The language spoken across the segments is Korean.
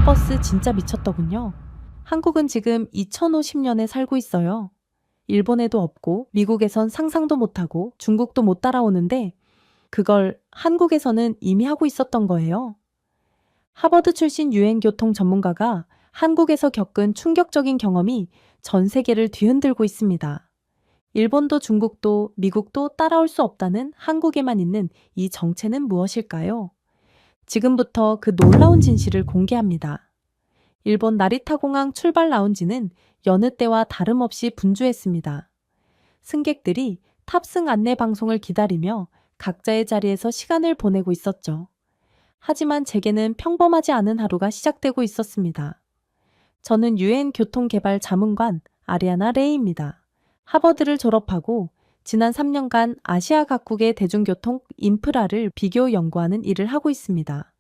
버스 진짜 미쳤더군요. 한국은 지금 2050년에 살고 있어요. 일본에도 없고 미국에선 상상도 못하고 중국도 못 따라오는데 그걸 한국에서는 이미 하고 있었던 거예요. 하버드 출신 유행교통 전문가가 한국에서 겪은 충격적인 경험이 전 세계를 뒤흔들고 있습니다. 일본도 중국도 미국도 따라올 수 없다는 한국에만 있는 이 정체는 무엇일까요? 지금부터 그 놀라운 진실을 공개합니다. 일본 나리타 공항 출발 라운지는 여느 때와 다름없이 분주했습니다. 승객들이 탑승 안내 방송을 기다리며 각자의 자리에서 시간을 보내고 있었죠. 하지만 제게는 평범하지 않은 하루가 시작되고 있었습니다. 저는 유엔 교통개발 자문관 아리아나 레이입니다. 하버드를 졸업하고 지난 3년간 아시아 각국의 대중교통 인프라를 비교 연구하는 일을 하고 있습니다.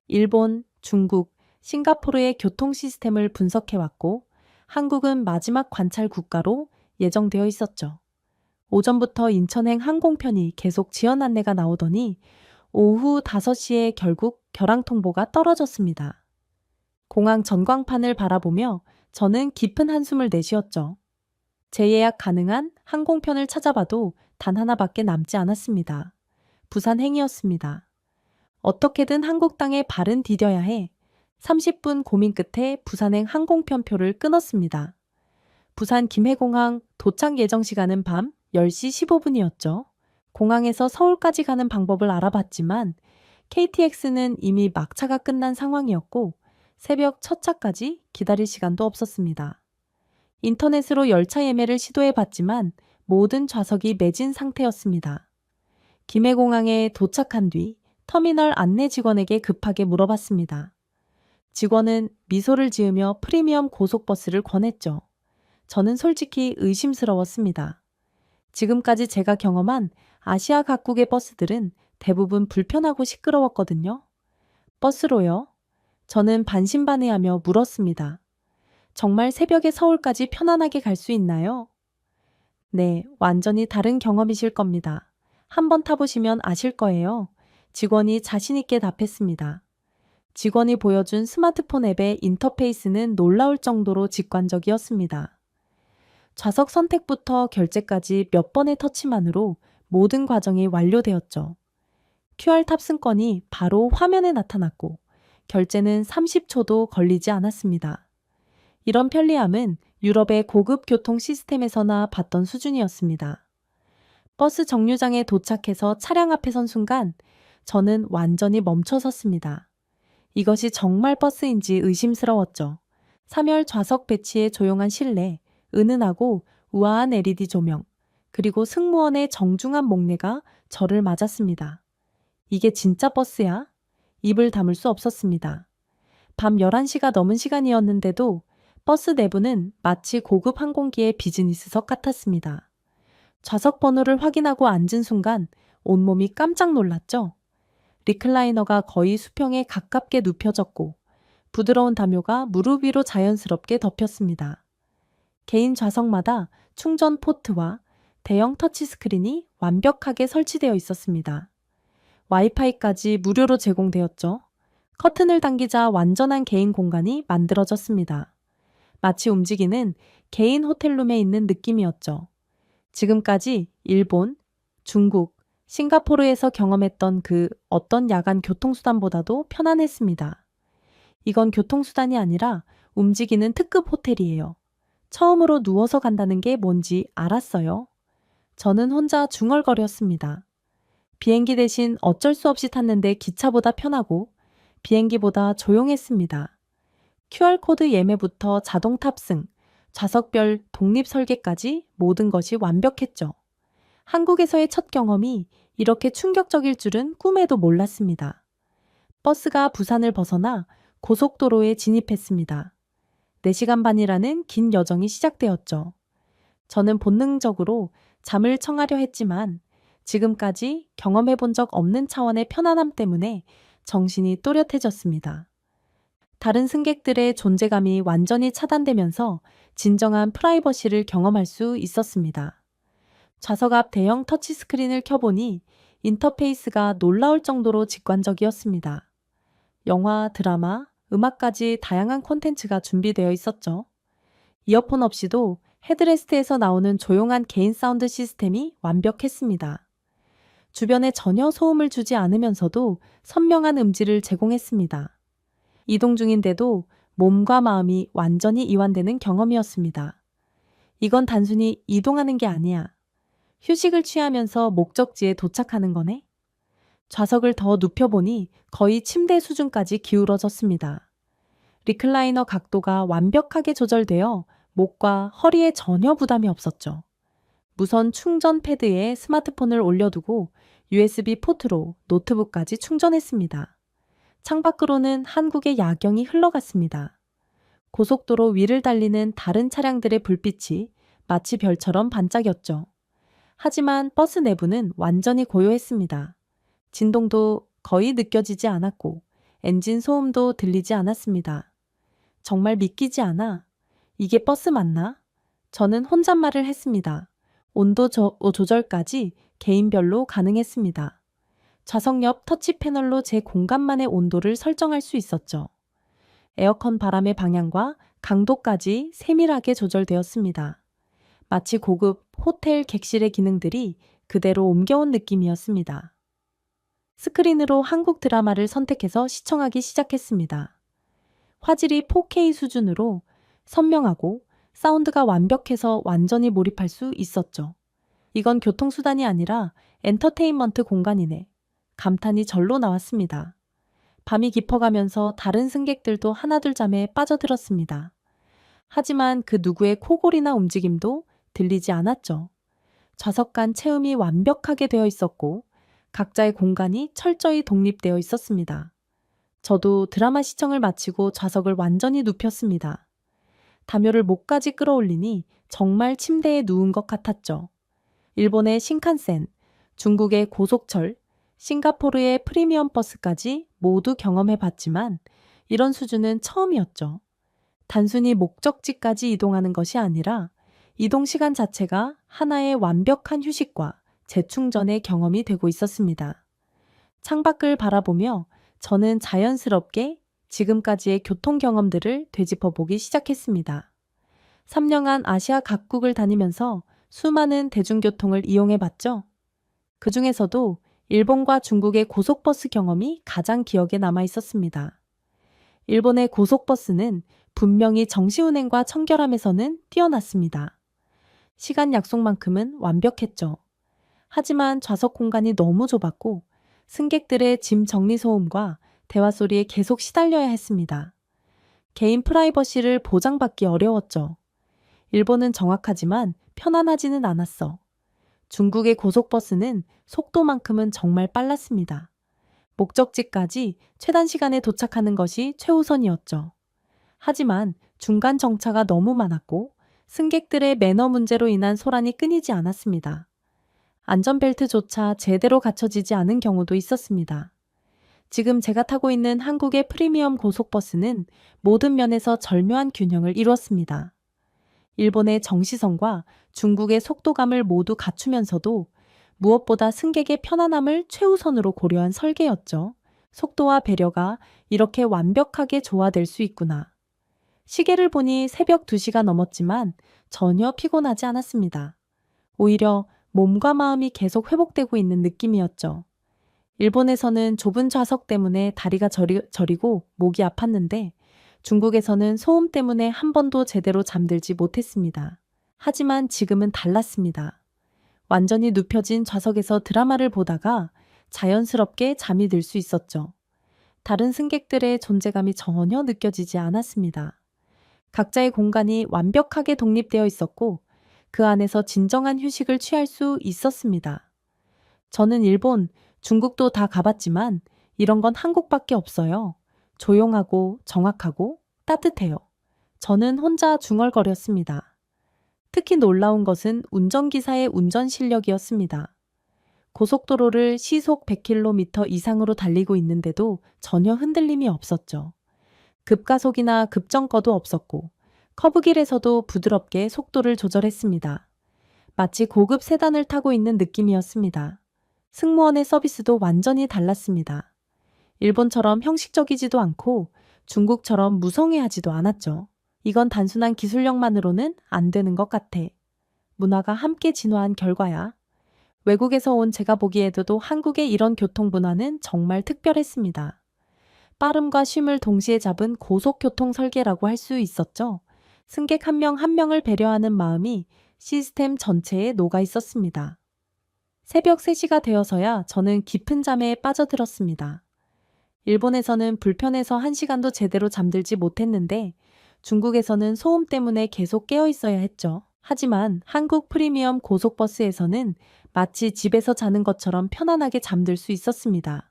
일본, 중국, 싱가포르의 교통 시스템을 분석해왔고 한국은 마지막 관찰 국가로 예정되어 있었죠. 오전부터 인천행 항공편이 계속 지연 안내가 나오더니 오후 5시에 결국 결항 통보가 떨어졌습니다. 공항 전광판을 바라보며 저는 깊은 한숨을 내쉬었죠. 재예약 가능한 항공편을 찾아봐도 단 하나밖에 남지 않았습니다. 부산행이었습니다. 어떻게든 한국 땅에 발은 디뎌야 해 30분 고민 끝에 부산행 항공편표를 끊었습니다. 부산 김해공항 도착 예정 시간은 밤 10시 15분이었죠. 공항에서 서울까지 가는 방법을 알아봤지만 KTX는 이미 막차가 끝난 상황이었고 새벽 첫 차까지 기다릴 시간도 없었습니다. 인터넷으로 열차 예매를 시도해봤지만 모든 좌석이 매진 상태였습니다. 김해공항에 도착한 뒤 터미널 안내 직원에게 급하게 물어봤습니다. 직원은 미소를 지으며 프리미엄 고속버스를 권했죠. 저는 솔직히 의심스러웠습니다. 지금까지 제가 경험한 아시아 각국의 버스들은 대부분 불편하고 시끄러웠거든요. 버스로요? 저는 반신반의하며 물었습니다. 정말 새벽에 서울까지 편안하게 갈 수 있나요? 네, 완전히 다른 경험이실 겁니다. 한번 타보시면 아실 거예요. 직원이 자신있게 답했습니다. 직원이 보여준 스마트폰 앱의 인터페이스는 놀라울 정도로 직관적이었습니다. 좌석 선택부터 결제까지 몇 번의 터치만으로 모든 과정이 완료되었죠. QR 탑승권이 바로 화면에 나타났고 결제는 30초도 걸리지 않았습니다. 이런 편리함은 유럽의 고급 교통 시스템에서나 봤던 수준이었습니다. 버스 정류장에 도착해서 차량 앞에 선 순간 저는 완전히 멈춰 섰습니다. 이것이 정말 버스인지 의심스러웠죠. 3열 좌석 배치의 조용한 실내, 은은하고 우아한 LED 조명, 그리고 승무원의 정중한 목례가 저를 맞았습니다. 이게 진짜 버스야? 입을 다물 수 없었습니다. 밤 11시가 넘은 시간이었는데도 버스 내부는 마치 고급 항공기의 비즈니스석 같았습니다. 좌석 번호를 확인하고 앉은 순간 온몸이 깜짝 놀랐죠. 리클라이너가 거의 수평에 가깝게 눕혀졌고 부드러운 담요가 무릎 위로 자연스럽게 덮였습니다. 개인 좌석마다 충전 포트와 대형 터치스크린이 완벽하게 설치되어 있었습니다. 와이파이까지 무료로 제공되었죠. 커튼을 당기자 완전한 개인 공간이 만들어졌습니다. 마치 움직이는 개인 호텔룸에 있는 느낌이었죠. 지금까지 일본, 중국, 싱가포르에서 경험했던 그 어떤 야간 교통수단보다도 편안했습니다. 이건 교통수단이 아니라 움직이는 특급 호텔이에요. 처음으로 누워서 간다는 게 뭔지 알았어요. 저는 혼자 중얼거렸습니다. 비행기 대신 어쩔 수 없이 탔는데 기차보다 편하고 비행기보다 조용했습니다. QR코드 예매부터 자동 탑승, 좌석별 독립 설계까지 모든 것이 완벽했죠. 한국에서의 첫 경험이 이렇게 충격적일 줄은 꿈에도 몰랐습니다. 버스가 부산을 벗어나 고속도로에 진입했습니다. 4시간 반이라는 긴 여정이 시작되었죠. 저는 본능적으로 잠을 청하려 했지만 지금까지 경험해 본 적 없는 차원의 편안함 때문에 정신이 또렷해졌습니다. 다른 승객들의 존재감이 완전히 차단되면서 진정한 프라이버시를 경험할 수 있었습니다. 좌석 앞 대형 터치스크린을 켜보니 인터페이스가 놀라울 정도로 직관적이었습니다. 영화, 드라마, 음악까지 다양한 콘텐츠가 준비되어 있었죠. 이어폰 없이도 헤드레스트에서 나오는 조용한 개인 사운드 시스템이 완벽했습니다. 주변에 전혀 소음을 주지 않으면서도 선명한 음질을 제공했습니다. 이동 중인데도 몸과 마음이 완전히 이완되는 경험이었습니다. 이건 단순히 이동하는 게 아니야. 휴식을 취하면서 목적지에 도착하는 거네. 좌석을 더 눕혀보니 거의 침대 수준까지 기울어졌습니다. 리클라이너 각도가 완벽하게 조절되어 목과 허리에 전혀 부담이 없었죠. 무선 충전 패드에 스마트폰을 올려두고 USB 포트로 노트북까지 충전했습니다. 창밖으로는 한국의 야경이 흘러갔습니다. 고속도로 위를 달리는 다른 차량들의 불빛이 마치 별처럼 반짝였죠. 하지만 버스 내부는 완전히 고요했습니다. 진동도 거의 느껴지지 않았고 엔진 소음도 들리지 않았습니다. 정말 믿기지 않아. 이게 버스 맞나? 저는 혼잣말을 했습니다. 온도 조절까지 개인별로 가능했습니다. 좌석 옆 터치 패널로 제 공간만의 온도를 설정할 수 있었죠. 에어컨 바람의 방향과 강도까지 세밀하게 조절되었습니다. 마치 고급 호텔 객실의 기능들이 그대로 옮겨온 느낌이었습니다. 스크린으로 한국 드라마를 선택해서 시청하기 시작했습니다. 화질이 4K 수준으로 선명하고 사운드가 완벽해서 완전히 몰입할 수 있었죠. 이건 교통수단이 아니라 엔터테인먼트 공간이네. 감탄이 절로 나왔습니다. 밤이 깊어가면서 다른 승객들도 하나둘 잠에 빠져들었습니다. 하지만 그 누구의 코골이나 움직임도 들리지 않았죠. 좌석 간 체음이 완벽하게 되어 있었고 각자의 공간이 철저히 독립되어 있었습니다. 저도 드라마 시청을 마치고 좌석을 완전히 눕혔습니다. 담요를 목까지 끌어올리니 정말 침대에 누운 것 같았죠. 일본의 신칸센, 중국의 고속철, 싱가포르의 프리미엄 버스까지 모두 경험해 봤지만 이런 수준은 처음이었죠. 단순히 목적지까지 이동하는 것이 아니라 이동 시간 자체가 하나의 완벽한 휴식과 재충전의 경험이 되고 있었습니다. 창밖을 바라보며 저는 자연스럽게 지금까지의 교통 경험들을 되짚어 보기 시작했습니다. 3년간 아시아 각국을 다니면서 수많은 대중교통을 이용해 봤죠. 그 중에서도 일본과 중국의 고속버스 경험이 가장 기억에 남아 있었습니다. 일본의 고속버스는 분명히 정시운행과 청결함에서는 뛰어났습니다. 시간 약속만큼은 완벽했죠. 하지만 좌석 공간이 너무 좁았고 승객들의 짐 정리 소음과 대화 소리에 계속 시달려야 했습니다. 개인 프라이버시를 보장받기 어려웠죠. 일본은 정확하지만 편안하지는 않았어. 중국의 고속버스는 속도만큼은 정말 빨랐습니다. 목적지까지 최단 시간에 도착하는 것이 최우선이었죠. 하지만 중간 정차가 너무 많았고 승객들의 매너 문제로 인한 소란이 끊이지 않았습니다. 안전벨트조차 제대로 갖춰지지 않은 경우도 있었습니다. 지금 제가 타고 있는 한국의 프리미엄 고속버스는 모든 면에서 절묘한 균형을 이루었습니다. 일본의 정시성과 중국의 속도감을 모두 갖추면서도 무엇보다 승객의 편안함을 최우선으로 고려한 설계였죠. 속도와 배려가 이렇게 완벽하게 조화될 수 있구나. 시계를 보니 새벽 2시가 넘었지만 전혀 피곤하지 않았습니다. 오히려 몸과 마음이 계속 회복되고 있는 느낌이었죠. 일본에서는 좁은 좌석 때문에 다리가 저리고 목이 아팠는데 중국에서는 소음 때문에 한 번도 제대로 잠들지 못했습니다. 하지만 지금은 달랐습니다. 완전히 눕혀진 좌석에서 드라마를 보다가 자연스럽게 잠이 들 수 있었죠. 다른 승객들의 존재감이 전혀 느껴지지 않았습니다. 각자의 공간이 완벽하게 독립되어 있었고 그 안에서 진정한 휴식을 취할 수 있었습니다. 저는 일본, 중국도 다 가봤지만 이런 건 한국밖에 없어요. 조용하고 정확하고 따뜻해요. 저는 혼자 중얼거렸습니다. 특히 놀라운 것은 운전기사의 운전 실력이었습니다. 고속도로를 시속 100km 이상으로 달리고 있는데도 전혀 흔들림이 없었죠. 급가속이나 급정거도 없었고 커브길에서도 부드럽게 속도를 조절했습니다. 마치 고급 세단을 타고 있는 느낌이었습니다. 승무원의 서비스도 완전히 달랐습니다. 일본처럼 형식적이지도 않고 중국처럼 무성의하지도 않았죠. 이건 단순한 기술력만으로는 안 되는 것 같아. 문화가 함께 진화한 결과야. 외국에서 온 제가 보기에도 한국의 이런 교통 문화는 정말 특별했습니다. 빠름과 쉼을 동시에 잡은 고속교통 설계라고 할 수 있었죠. 승객 한 명 한 명을 배려하는 마음이 시스템 전체에 녹아 있었습니다. 새벽 3시가 되어서야 저는 깊은 잠에 빠져들었습니다. 일본에서는 불편해서 1시간도 제대로 잠들지 못했는데 중국에서는 소음 때문에 계속 깨어 있어야 했죠. 하지만 한국 프리미엄 고속버스에서는 마치 집에서 자는 것처럼 편안하게 잠들 수 있었습니다.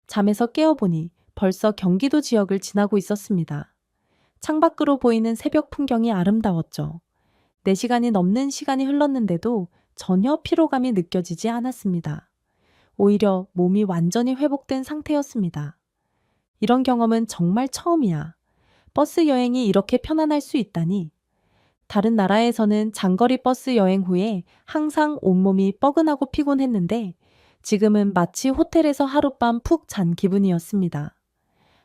잠에서 깨어보니 벌써 경기도 지역을 지나고 있었습니다. 창밖으로 보이는 새벽 풍경이 아름다웠죠. 4시간이 넘는 시간이 흘렀는데도 전혀 피로감이 느껴지지 않았습니다. 오히려 몸이 완전히 회복된 상태였습니다. 이런 경험은 정말 처음이야. 버스 여행이 이렇게 편안할 수 있다니. 다른 나라에서는 장거리 버스 여행 후에 항상 온몸이 뻐근하고 피곤했는데 지금은 마치 호텔에서 하룻밤 푹 잔 기분이었습니다.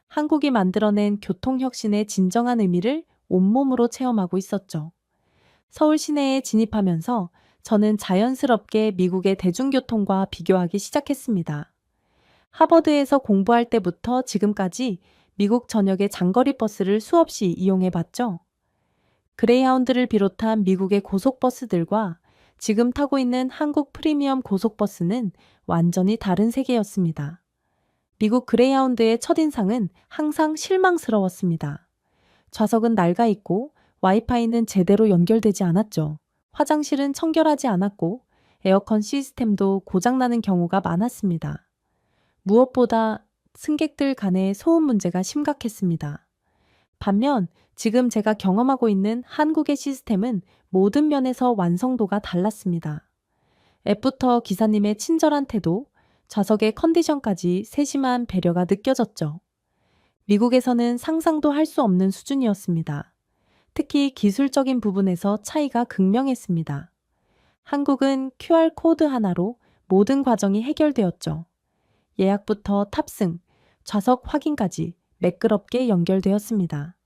한국이 만들어낸 교통혁신의 진정한 의미를 온몸으로 체험하고 있었죠. 서울 시내에 진입하면서 저는 자연스럽게 미국의 대중교통과 비교하기 시작했습니다. 하버드에서 공부할 때부터 지금까지 미국 전역의 장거리 버스를 수없이 이용해 봤죠. 그레이하운드를 비롯한 미국의 고속버스들과 지금 타고 있는 한국 프리미엄 고속버스는 완전히 다른 세계였습니다. 미국 그레이하운드의 첫인상은 항상 실망스러웠습니다. 좌석은 낡아 있고 와이파이는 제대로 연결되지 않았죠. 화장실은 청결하지 않았고 에어컨 시스템도 고장나는 경우가 많았습니다. 무엇보다 승객들 간의 소음 문제가 심각했습니다. 반면 지금 제가 경험하고 있는 한국의 시스템은 모든 면에서 완성도가 달랐습니다. 앱부터 기사님의 친절한 태도, 좌석의 컨디션까지 세심한 배려가 느껴졌죠. 미국에서는 상상도 할 수 없는 수준이었습니다. 특히 기술적인 부분에서 차이가 극명했습니다. 한국은 QR코드 하나로 모든 과정이 해결되었죠. 예약부터 탑승, 좌석 확인까지 매끄럽게 연결되었습니다.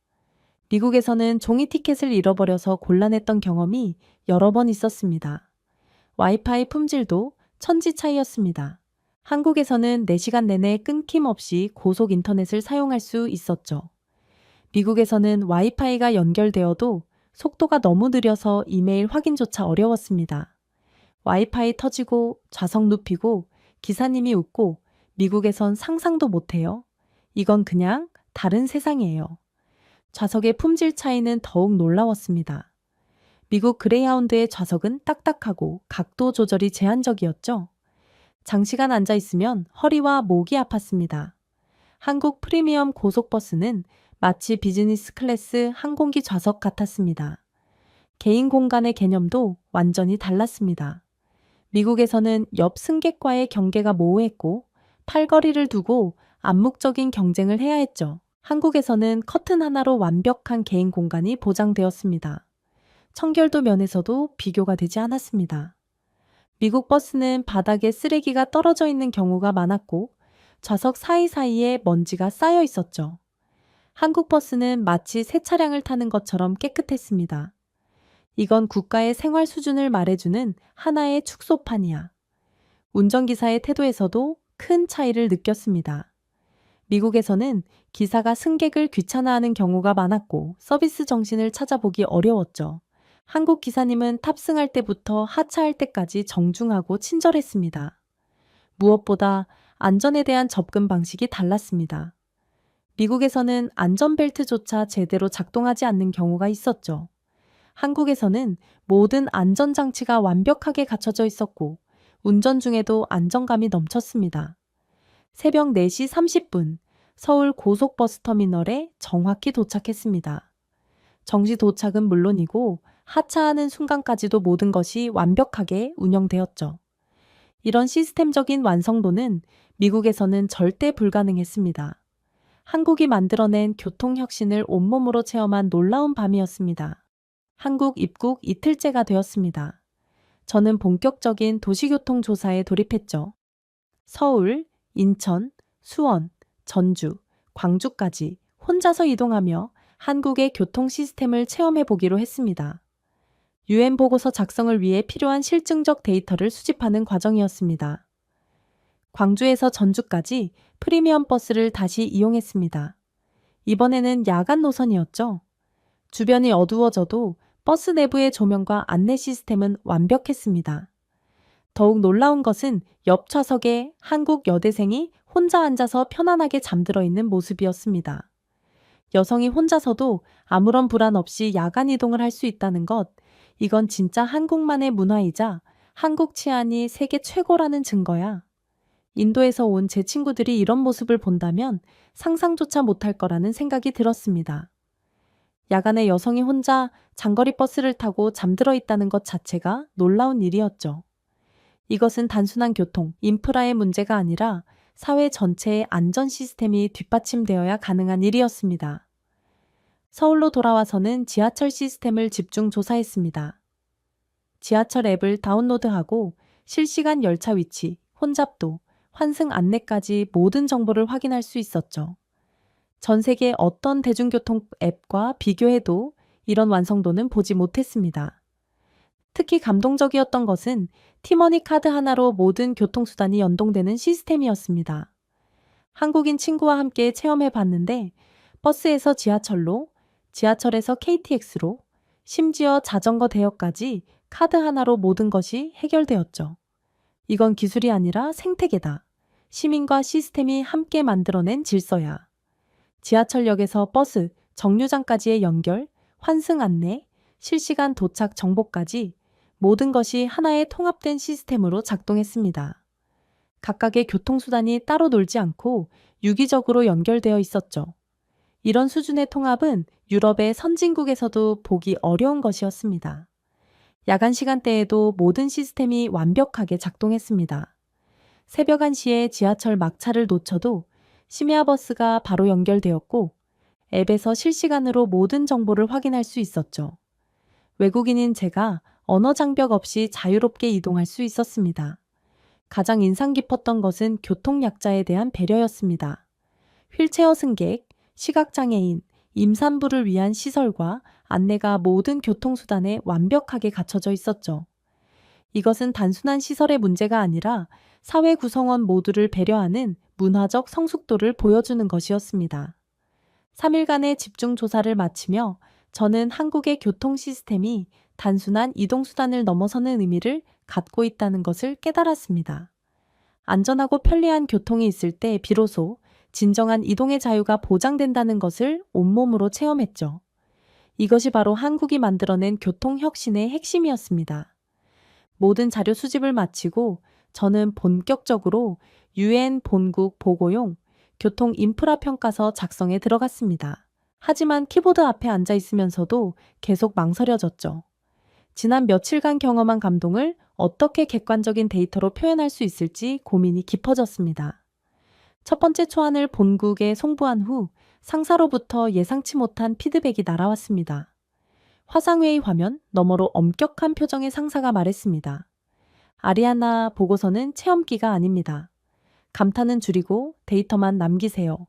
미국에서는 종이 티켓을 잃어버려서 곤란했던 경험이 여러 번 있었습니다. 와이파이 품질도 천지 차이였습니다. 한국에서는 4시간 내내 끊김없이 고속 인터넷을 사용할 수 있었죠. 미국에서는 와이파이가 연결되어도 속도가 너무 느려서 이메일 확인조차 어려웠습니다. 와이파이 터지고 좌석 눕히고 기사님이 웃고 미국에선 상상도 못해요. 이건 그냥 다른 세상이에요. 좌석의 품질 차이는 더욱 놀라웠습니다. 미국 그레이하운드의 좌석은 딱딱하고 각도 조절이 제한적이었죠. 장시간 앉아 있으면 허리와 목이 아팠습니다. 한국 프리미엄 고속버스는 마치 비즈니스 클래스 항공기 좌석 같았습니다. 개인 공간의 개념도 완전히 달랐습니다. 미국에서는 옆 승객과의 경계가 모호했고 팔걸이를 두고 암묵적인 경쟁을 해야 했죠. 한국에서는 커튼 하나로 완벽한 개인 공간이 보장되었습니다. 청결도 면에서도 비교가 되지 않았습니다. 미국 버스는 바닥에 쓰레기가 떨어져 있는 경우가 많았고 좌석 사이사이에 먼지가 쌓여 있었죠. 한국 버스는 마치 새 차량을 타는 것처럼 깨끗했습니다. 이건 국가의 생활 수준을 말해주는 하나의 축소판이야. 운전기사의 태도에서도 큰 차이를 느꼈습니다. 미국에서는 기사가 승객을 귀찮아하는 경우가 많았고 서비스 정신을 찾아보기 어려웠죠. 한국 기사님은 탑승할 때부터 하차할 때까지 정중하고 친절했습니다. 무엇보다 안전에 대한 접근 방식이 달랐습니다. 미국에서는 안전벨트조차 제대로 작동하지 않는 경우가 있었죠. 한국에서는 모든 안전장치가 완벽하게 갖춰져 있었고 운전 중에도 안정감이 넘쳤습니다. 새벽 4시 30분 서울 고속버스터미널에 정확히 도착했습니다. 정시 도착은 물론이고 하차하는 순간까지도 모든 것이 완벽하게 운영되었죠. 이런 시스템적인 완성도는 미국에서는 절대 불가능했습니다. 한국이 만들어낸 교통혁신을 온몸으로 체험한 놀라운 밤이었습니다. 한국 입국 이틀째가 되었습니다. 저는 본격적인 도시교통 조사에 돌입했죠. 서울, 인천, 수원, 전주, 광주까지 혼자서 이동하며 한국의 교통 시스템을 체험해 보기로 했습니다. UN 보고서 작성을 위해 필요한 실증적 데이터를 수집하는 과정이었습니다. 광주에서 전주까지 프리미엄 버스를 다시 이용했습니다. 이번에는 야간 노선이었죠. 주변이 어두워져도 버스 내부의 조명과 안내 시스템은 완벽했습니다. 더욱 놀라운 것은 옆 좌석에 한국 여대생이 혼자 앉아서 편안하게 잠들어 있는 모습이었습니다. 여성이 혼자서도 아무런 불안 없이 야간 이동을 할 수 있다는 것, 이건 진짜 한국만의 문화이자 한국 치안이 세계 최고라는 증거야. 인도에서 온 제 친구들이 이런 모습을 본다면 상상조차 못할 거라는 생각이 들었습니다. 야간에 여성이 혼자 장거리 버스를 타고 잠들어 있다는 것 자체가 놀라운 일이었죠. 이것은 단순한 교통, 인프라의 문제가 아니라 사회 전체의 안전 시스템이 뒷받침되어야 가능한 일이었습니다. 서울로 돌아와서는 지하철 시스템을 집중 조사했습니다. 지하철 앱을 다운로드하고 실시간 열차 위치, 혼잡도, 환승 안내까지 모든 정보를 확인할 수 있었죠. 전 세계 어떤 대중교통 앱과 비교해도 이런 완성도는 보지 못했습니다. 특히 감동적이었던 것은 티머니 카드 하나로 모든 교통수단이 연동되는 시스템이었습니다. 한국인 친구와 함께 체험해 봤는데 버스에서 지하철로, 지하철에서 KTX로, 심지어 자전거 대여까지 카드 하나로 모든 것이 해결되었죠. 이건 기술이 아니라 생태계다. 시민과 시스템이 함께 만들어낸 질서야. 지하철역에서 버스, 정류장까지의 연결, 환승 안내, 실시간 도착 정보까지 모든 것이 하나의 통합된 시스템으로 작동했습니다. 각각의 교통수단이 따로 놀지 않고 유기적으로 연결되어 있었죠. 이런 수준의 통합은 유럽의 선진국에서도 보기 어려운 것이었습니다. 야간 시간대에도 모든 시스템이 완벽하게 작동했습니다. 새벽 1시에 지하철 막차를 놓쳐도 심야 버스가 바로 연결되었고 앱에서 실시간으로 모든 정보를 확인할 수 있었죠. 외국인인 제가 언어 장벽 없이 자유롭게 이동할 수 있었습니다. 가장 인상 깊었던 것은 교통약자에 대한 배려였습니다. 휠체어 승객, 시각장애인, 임산부를 위한 시설과 안내가 모든 교통수단에 완벽하게 갖춰져 있었죠. 이것은 단순한 시설의 문제가 아니라 사회 구성원 모두를 배려하는 문화적 성숙도를 보여주는 것이었습니다. 3일간의 집중 조사를 마치며 저는 한국의 교통 시스템이 단순한 이동수단을 넘어서는 의미를 갖고 있다는 것을 깨달았습니다. 안전하고 편리한 교통이 있을 때 비로소 진정한 이동의 자유가 보장된다는 것을 온몸으로 체험했죠. 이것이 바로 한국이 만들어낸 교통혁신의 핵심이었습니다. 모든 자료 수집을 마치고 저는 본격적으로 UN 본국 보고용 교통 인프라 평가서 작성에 들어갔습니다. 하지만 키보드 앞에 앉아 있으면서도 계속 망설여졌죠. 지난 며칠간 경험한 감동을 어떻게 객관적인 데이터로 표현할 수 있을지 고민이 깊어졌습니다. 첫 번째 초안을 본국에 송부한 후 상사로부터 예상치 못한 피드백이 날아왔습니다. 화상회의 화면 너머로 엄격한 표정의 상사가 말했습니다. 아리아나 보고서는 체험기가 아닙니다. 감탄은 줄이고 데이터만 남기세요.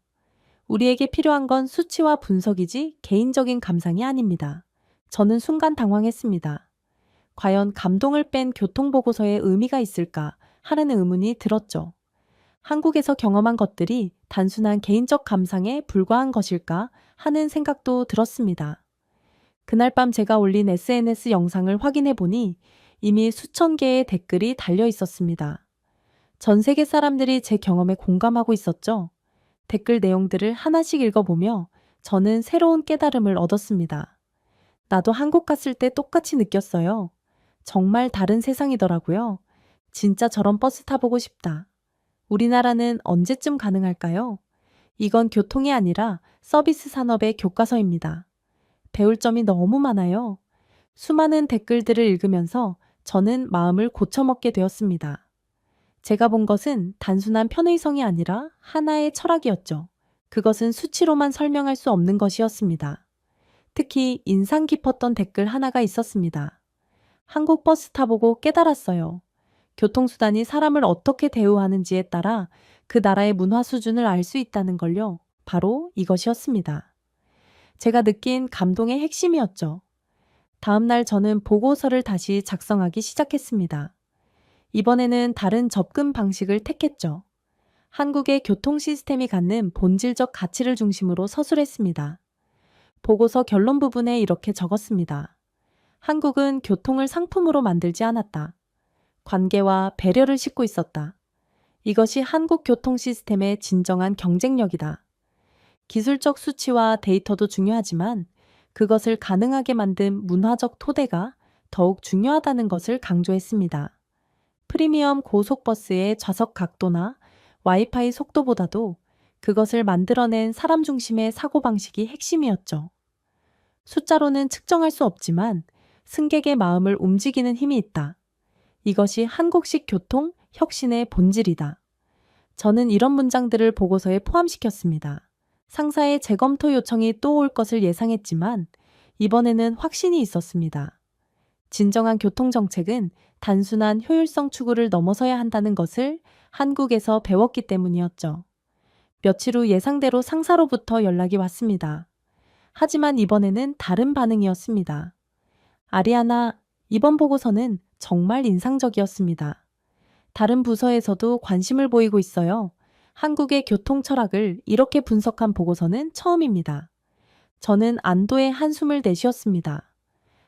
우리에게 필요한 건 수치와 분석이지 개인적인 감상이 아닙니다. 저는 순간 당황했습니다. 과연 감동을 뺀 교통보고서에 의미가 있을까 하는 의문이 들었죠. 한국에서 경험한 것들이 단순한 개인적 감상에 불과한 것일까 하는 생각도 들었습니다. 그날 밤 제가 올린 SNS 영상을 확인해 보니 이미 수천 개의 댓글이 달려 있었습니다. 전 세계 사람들이 제 경험에 공감하고 있었죠. 댓글 내용들을 하나씩 읽어보며 저는 새로운 깨달음을 얻었습니다. 나도 한국 갔을 때 똑같이 느꼈어요. 정말 다른 세상이더라고요. 진짜 저런 버스 타보고 싶다. 우리나라는 언제쯤 가능할까요? 이건 교통이 아니라 서비스 산업의 교과서입니다. 배울 점이 너무 많아요. 수많은 댓글들을 읽으면서 저는 마음을 고쳐먹게 되었습니다. 제가 본 것은 단순한 편의성이 아니라 하나의 철학이었죠. 그것은 수치로만 설명할 수 없는 것이었습니다. 특히 인상 깊었던 댓글 하나가 있었습니다. 한국 버스 타보고 깨달았어요. 교통수단이 사람을 어떻게 대우하는지에 따라 그 나라의 문화 수준을 알 수 있다는 걸요. 바로 이것이었습니다. 제가 느낀 감동의 핵심이었죠. 다음날 저는 보고서를 다시 작성하기 시작했습니다. 이번에는 다른 접근 방식을 택했죠. 한국의 교통 시스템이 갖는 본질적 가치를 중심으로 서술했습니다. 보고서 결론 부분에 이렇게 적었습니다. 한국은 교통을 상품으로 만들지 않았다. 관계와 배려를 싣고 있었다. 이것이 한국 교통 시스템의 진정한 경쟁력이다. 기술적 수치와 데이터도 중요하지만 그것을 가능하게 만든 문화적 토대가 더욱 중요하다는 것을 강조했습니다. 프리미엄 고속버스의 좌석 각도나 와이파이 속도보다도 그것을 만들어낸 사람 중심의 사고방식이 핵심이었죠. 숫자로는 측정할 수 없지만 승객의 마음을 움직이는 힘이 있다. 이것이 한국식 교통 혁신의 본질이다. 저는 이런 문장들을 보고서에 포함시켰습니다. 상사의 재검토 요청이 또 올 것을 예상했지만 이번에는 확신이 있었습니다. 진정한 교통정책은 단순한 효율성 추구를 넘어서야 한다는 것을 한국에서 배웠기 때문이었죠. 며칠 후 예상대로 상사로부터 연락이 왔습니다. 하지만 이번에는 다른 반응이었습니다. 아리아나, 이번 보고서는 정말 인상적이었습니다. 다른 부서에서도 관심을 보이고 있어요. 한국의 교통 철학을 이렇게 분석한 보고서는 처음입니다. 저는 안도의 한숨을 내쉬었습니다.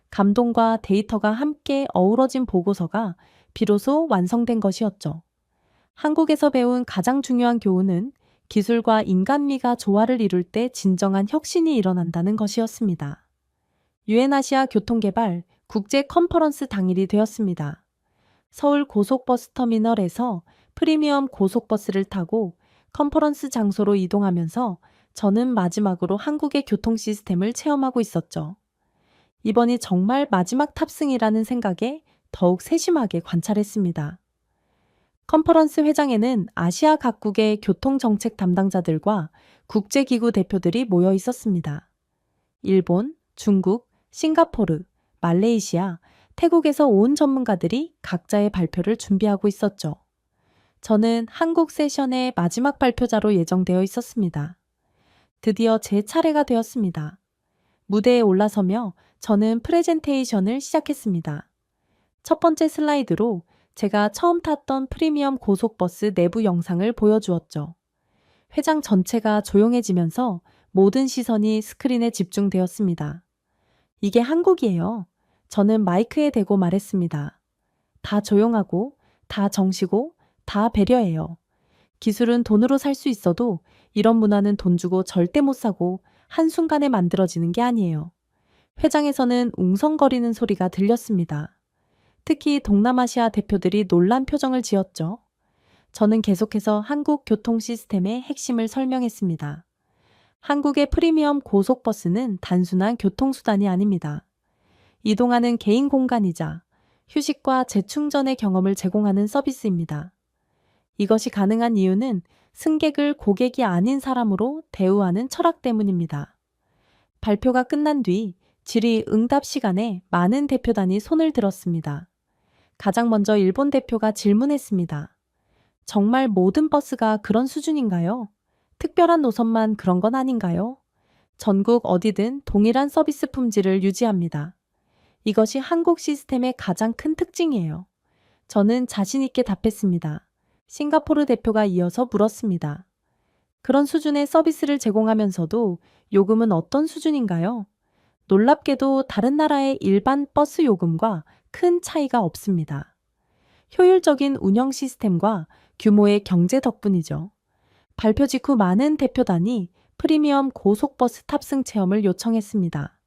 감동과 데이터가 함께 어우러진 보고서가 비로소 완성된 것이었죠. 한국에서 배운 가장 중요한 교훈은 기술과 인간미가 조화를 이룰 때 진정한 혁신이 일어난다는 것이었습니다. 유엔아시아 교통개발 국제 컨퍼런스 당일이 되었습니다. 서울 고속버스 터미널에서 프리미엄 고속버스를 타고 컨퍼런스 장소로 이동하면서 저는 마지막으로 한국의 교통 시스템을 체험하고 있었죠. 이번이 정말 마지막 탑승이라는 생각에 더욱 세심하게 관찰했습니다. 컨퍼런스 회장에는 아시아 각국의 교통정책 담당자들과 국제기구 대표들이 모여 있었습니다. 일본, 중국, 싱가포르, 말레이시아, 태국에서 온 전문가들이 각자의 발표를 준비하고 있었죠. 저는 한국 세션의 마지막 발표자로 예정되어 있었습니다. 드디어 제 차례가 되었습니다. 무대에 올라서며 저는 프레젠테이션을 시작했습니다. 첫 번째 슬라이드로 제가 처음 탔던 프리미엄 고속버스 내부 영상을 보여주었죠. 회장 전체가 조용해지면서 모든 시선이 스크린에 집중되었습니다. 이게 한국이에요. 저는 마이크에 대고 말했습니다. 다 조용하고, 다 정시고, 다 배려해요. 기술은 돈으로 살 수 있어도 이런 문화는 돈 주고 절대 못 사고 한순간에 만들어지는 게 아니에요. 회장에서는 웅성거리는 소리가 들렸습니다. 특히 동남아시아 대표들이 놀란 표정을 지었죠. 저는 계속해서 한국 교통 시스템의 핵심을 설명했습니다. 한국의 프리미엄 고속버스는 단순한 교통수단이 아닙니다. 이동하는 개인 공간이자 휴식과 재충전의 경험을 제공하는 서비스입니다. 이것이 가능한 이유는 승객을 고객이 아닌 사람으로 대우하는 철학 때문입니다. 발표가 끝난 뒤 질의응답 시간에 많은 대표단이 손을 들었습니다. 가장 먼저 일본 대표가 질문했습니다. 정말 모든 버스가 그런 수준인가요? 특별한 노선만 그런 건 아닌가요? 전국 어디든 동일한 서비스 품질을 유지합니다. 이것이 한국 시스템의 가장 큰 특징이에요. 저는 자신 있게 답했습니다. 싱가포르 대표가 이어서 물었습니다. 그런 수준의 서비스를 제공하면서도 요금은 어떤 수준인가요? 놀랍게도 다른 나라의 일반 버스 요금과 큰 차이가 없습니다. 효율적인 운영 시스템과 규모의 경제 덕분이죠. 발표 직후 많은 대표단이 프리미엄 고속버스 탑승 체험을 요청했습니다.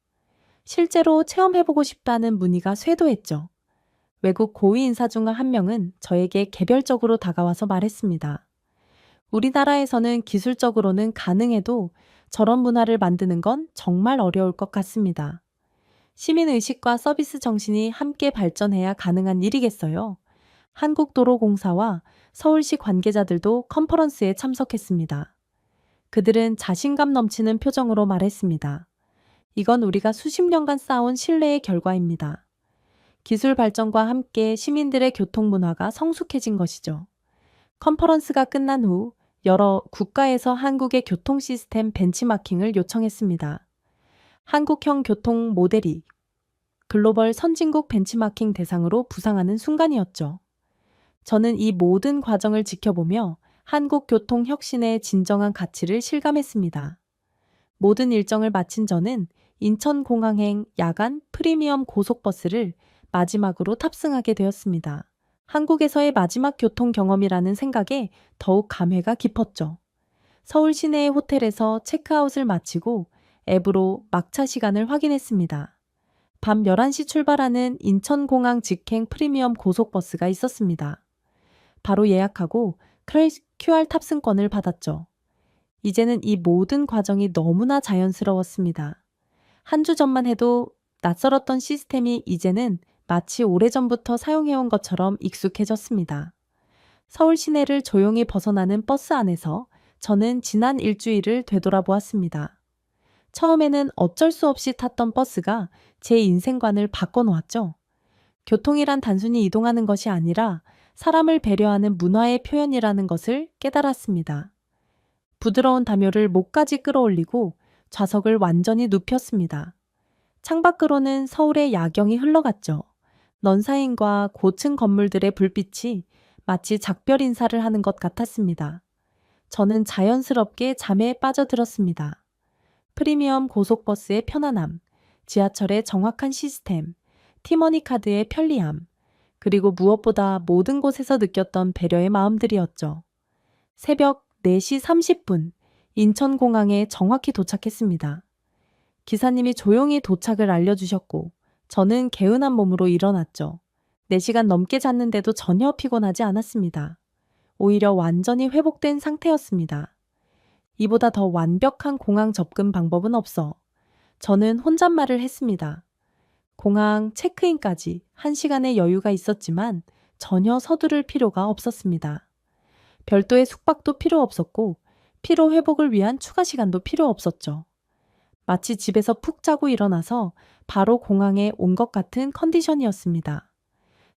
실제로 체험해보고 싶다는 문의가 쇄도했죠. 외국 고위 인사 중 한 명은 저에게 개별적으로 다가와서 말했습니다. 우리나라에서는 기술적으로는 가능해도 저런 문화를 만드는 건 정말 어려울 것 같습니다. 시민의식과 서비스 정신이 함께 발전해야 가능한 일이겠어요. 한국도로공사와 서울시 관계자들도 컨퍼런스에 참석했습니다. 그들은 자신감 넘치는 표정으로 말했습니다. 이건 우리가 수십 년간 쌓아온 신뢰의 결과입니다. 기술 발전과 함께 시민들의 교통 문화가 성숙해진 것이죠. 컨퍼런스가 끝난 후 여러 국가에서 한국의 교통 시스템 벤치마킹을 요청했습니다. 한국형 교통 모델이 글로벌 선진국 벤치마킹 대상으로 부상하는 순간이었죠. 저는 이 모든 과정을 지켜보며 한국 교통 혁신의 진정한 가치를 실감했습니다. 모든 일정을 마친 저는 인천공항행 야간 프리미엄 고속버스를 마지막으로 탑승하게 되었습니다. 한국에서의 마지막 교통 경험이라는 생각에 더욱 감회가 깊었죠. 서울 시내의 호텔에서 체크아웃을 마치고 앱으로 막차 시간을 확인했습니다. 밤 11시 출발하는 인천공항 직행 프리미엄 고속버스가 있었습니다. 바로 예약하고 QR 탑승권을 받았죠. 이제는 이 모든 과정이 너무나 자연스러웠습니다. 한 주 전만 해도 낯설었던 시스템이 이제는 마치 오래전부터 사용해온 것처럼 익숙해졌습니다. 서울 시내를 조용히 벗어나는 버스 안에서 저는 지난 일주일을 되돌아보았습니다. 처음에는 어쩔 수 없이 탔던 버스가 제 인생관을 바꿔놓았죠. 교통이란 단순히 이동하는 것이 아니라 사람을 배려하는 문화의 표현이라는 것을 깨달았습니다. 부드러운 담요를 목까지 끌어올리고 좌석을 완전히 눕혔습니다. 창밖으로는 서울의 야경이 흘러갔죠. 넌사인과 고층 건물들의 불빛이 마치 작별 인사를 하는 것 같았습니다. 저는 자연스럽게 잠에 빠져들었습니다. 프리미엄 고속버스의 편안함, 지하철의 정확한 시스템, 티머니 카드의 편리함, 그리고 무엇보다 모든 곳에서 느꼈던 배려의 마음들이었죠. 새벽 4시 30분, 인천공항에 정확히 도착했습니다. 기사님이 조용히 도착을 알려주셨고 저는 개운한 몸으로 일어났죠. 4시간 넘게 잤는데도 전혀 피곤하지 않았습니다. 오히려 완전히 회복된 상태였습니다. 이보다 더 완벽한 공항 접근 방법은 없어. 저는 혼잣말을 했습니다. 공항 체크인까지 1시간의 여유가 있었지만 전혀 서두를 필요가 없었습니다. 별도의 숙박도 필요 없었고 피로 회복을 위한 추가 시간도 필요 없었죠. 마치 집에서 푹 자고 일어나서 바로 공항에 온 것 같은 컨디션이었습니다.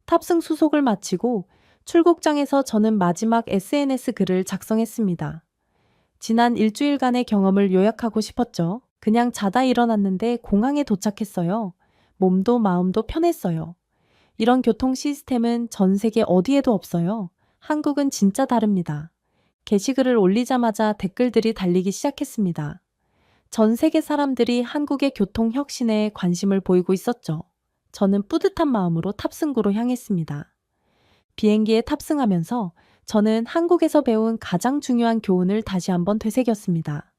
탑승 수속을 마치고 출국장에서 저는 마지막 SNS 글을 작성했습니다. 지난 일주일간의 경험을 요약하고 싶었죠. 그냥 자다 일어났는데 공항에 도착했어요. 몸도 마음도 편했어요. 이런 교통 시스템은 전 세계 어디에도 없어요. 한국은 진짜 다릅니다. 게시글을 올리자마자 댓글들이 달리기 시작했습니다. 전 세계 사람들이 한국의 교통 혁신에 관심을 보이고 있었죠. 저는 뿌듯한 마음으로 탑승구로 향했습니다. 비행기에 탑승하면서 저는 한국에서 배운 가장 중요한 교훈을 다시 한번 되새겼습니다.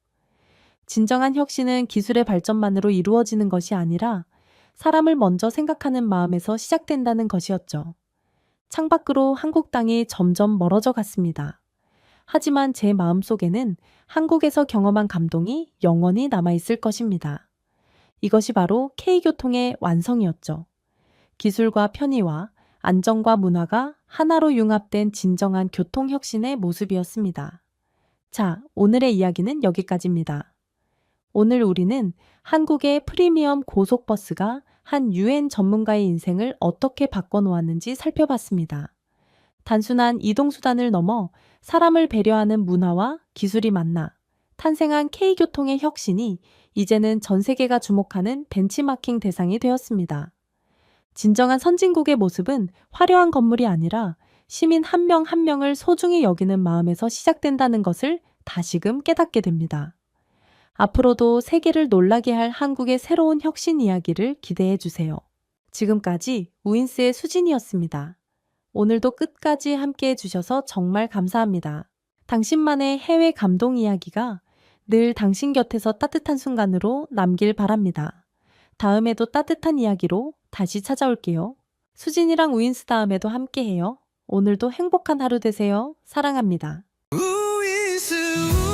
진정한 혁신은 기술의 발전만으로 이루어지는 것이 아니라 사람을 먼저 생각하는 마음에서 시작된다는 것이었죠. 창밖으로 한국 땅이 점점 멀어져 갔습니다. 하지만 제 마음속에는 한국에서 경험한 감동이 영원히 남아있을 것입니다. 이것이 바로 K교통의 완성이었죠. 기술과 편의와 안정과 문화가 하나로 융합된 진정한 교통혁신의 모습이었습니다. 자, 오늘의 이야기는 여기까지입니다. 오늘 우리는 한국의 프리미엄 고속버스가 한 유엔 전문가의 인생을 어떻게 바꿔놓았는지 살펴봤습니다. 단순한 이동수단을 넘어 사람을 배려하는 문화와 기술이 만나 탄생한 K교통의 혁신이 이제는 전 세계가 주목하는 벤치마킹 대상이 되었습니다. 진정한 선진국의 모습은 화려한 건물이 아니라 시민 한 명 한 명을 소중히 여기는 마음에서 시작된다는 것을 다시금 깨닫게 됩니다. 앞으로도 세계를 놀라게 할 한국의 새로운 혁신 이야기를 기대해 주세요. 지금까지 우인스의 수진이었습니다. 오늘도 끝까지 함께해 주셔서 정말 감사합니다. 당신만의 해외 감동 이야기가 늘 당신 곁에서 따뜻한 순간으로 남길 바랍니다. 다음에도 따뜻한 이야기로 다시 찾아올게요. 수진이랑 우인스 다음에도 함께해요. 오늘도 행복한 하루 되세요. 사랑합니다. 우인수